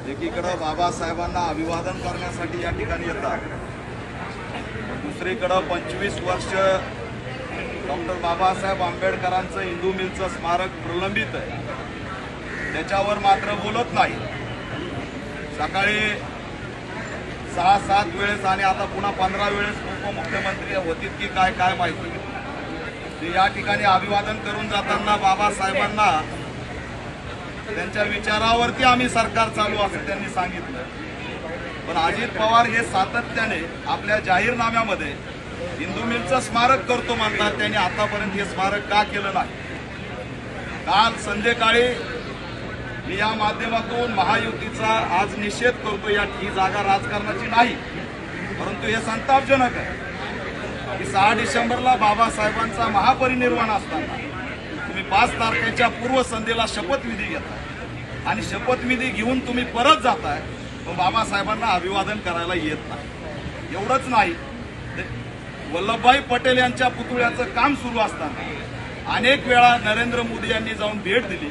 एकीकडे बाबासाहेबांना अभिवादन करण्यासाठी या ठिकाणी येतात, दुसरीकडे 25 वर्ष डॉक्टर बाबासाहेब आंबेडकरांचं हिंदू मिलचं स्मारक प्रलंबित आहे, त्याच्यावर मात्र बोलत नाही। सकाळी 6-7 वेळेस आणि आता पुन्हा 15 वेळेस उपमुख्यमंत्री होतील की काय माहिती, ते या ठिकाणी अभिवादन करून जाताना बाबासाहेबांना त्यांच्या विचारावरती आम्ही सरकार चालू असं त्यांनी सांगितलं। पण अजित पवार हे सातत्याने आपल्या जाहीरनाम्यामध्ये हिंदू मिलचं स्मारक करतो म्हणतात, त्यांनी आतापर्यंत हे स्मारक का केलं नाही। काल संध्याकाळी मी या माध्यमातून महायुतीचा आज निषेध करतो। ही जागा राजकारणाची नाही, परंतु हे संतापजनक आहे की 6 डिसेंबरला बाबासाहेबांचा महापरिनिर्वाण असताना तुम्ही 5 तारखेच्या पूर्वसंध्येला शपथविधी घेता आणि शपथविधी घेऊन तुम्ही परत जाताय, पण बाबासाहेबांना अभिवादन करायला येत नाही। एवढंच नाही, वल्लभभाई पटेल यांच्या पुतळ्याचं काम सुरू असताना अनेक वेळा नरेंद्र मोदी यांनी जाऊन भेट दिली,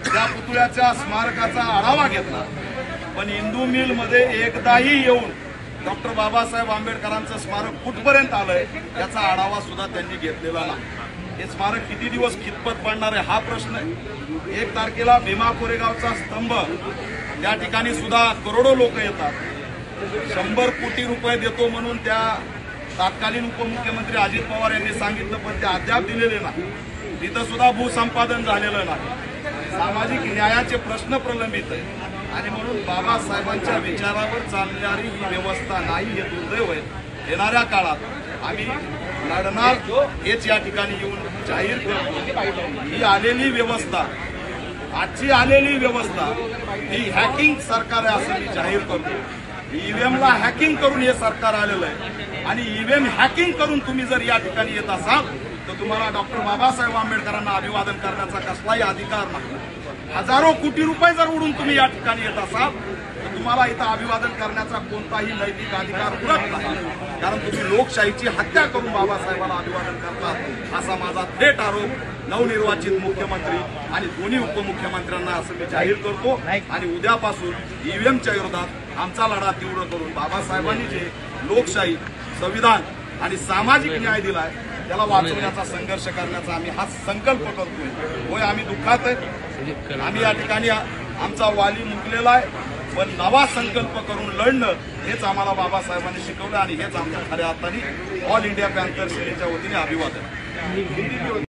त्या पुतळ्याच्या स्मारकाचा आढावा घेतला, पण हिंदू मिलमध्ये एकदाही येऊन डॉक्टर बाबासाहेब आंबेडकरांचं स्मारक कुठपर्यंत आलंय याचा आढावा सुद्धा त्यांनी घेतलेला नाही। हे स्मारक किती दिवस खितपत पडणार आहे हा प्रश्न आहे। 1 तारखेला भीमा कोरेगावचा स्तंभ, त्या ठिकाणी सुद्धा करोडो लोक येतात, 100 कोटी रुपये देतो म्हणून त्या तत्कालीन उपमुख्यमंत्री अजित पवार यांनी सांगितलं, पण ते अद्याप दिलेले नाही। तिथं सुद्धा भूसंपादन झालेलं नाही। सामाजिक न्यायाचे प्रश्न प्रलंबित आहे आणि म्हणून बाबासाहेबांच्या विचारावर चालणारी ही व्यवस्था नाही, हे दुर्दैव आहे। येणाऱ्या काळात आम्ही लढणार हेच या ठिकाणी येऊन जाहीर करतो। ही आलेली व्यवस्था, आजची आलेली व्यवस्था ही हॅकिंग सरकार आहे असं मी जाहीर करतो। ईव्हीएमला हॅकिंग करून हे सरकार आलेलं आहे आणि ईव्हीएम हॅकिंग करून तुम्ही जर या ठिकाणी येत असाल तर तुम्हाला डॉक्टर बाबासाहेब आंबेडकरांना अभिवादन करण्याचा कसलाही अधिकार नाही। हजारो कोटी रुपये जर उडून तुम्ही या ठिकाणी येत असाल तर तुम्हाला इथं अभिवादन करण्याचा कोणताही नैतिक अधिकार उरत नाही, कारण तुम्ही लोकशाहीची हत्या करून बाबासाहेबांना अभिवादन करतात असा माझा थेट आरोप नवनिर्वाचित मुख्यमंत्री आणि दोन्ही उपमुख्यमंत्र्यांना असं मी जाहीर करतो। आणि उद्यापासून ईव्हीएमच्या विरोधात आमचा लढा तीव्र करून बाबासाहेबांनी जे लोकशाही, संविधान आणि सामाजिक न्याय दिलाय त्याला वाचवण्याचा संघर्ष करण्याचा आम्ही हा संकल्प करतोय। होय, आम्ही दुःखात आहे, आम्ही या ठिकाणी आमचा वाली मुकलेला आहे, पण नवा संकल्प करून लढणं हेच आम्हाला बाबासाहेबांनी शिकवलं आणि हेच आमच्या खऱ्या अर्थाने ऑल इंडिया पॅन्थर सेनेच्या वतीने अभिवादन।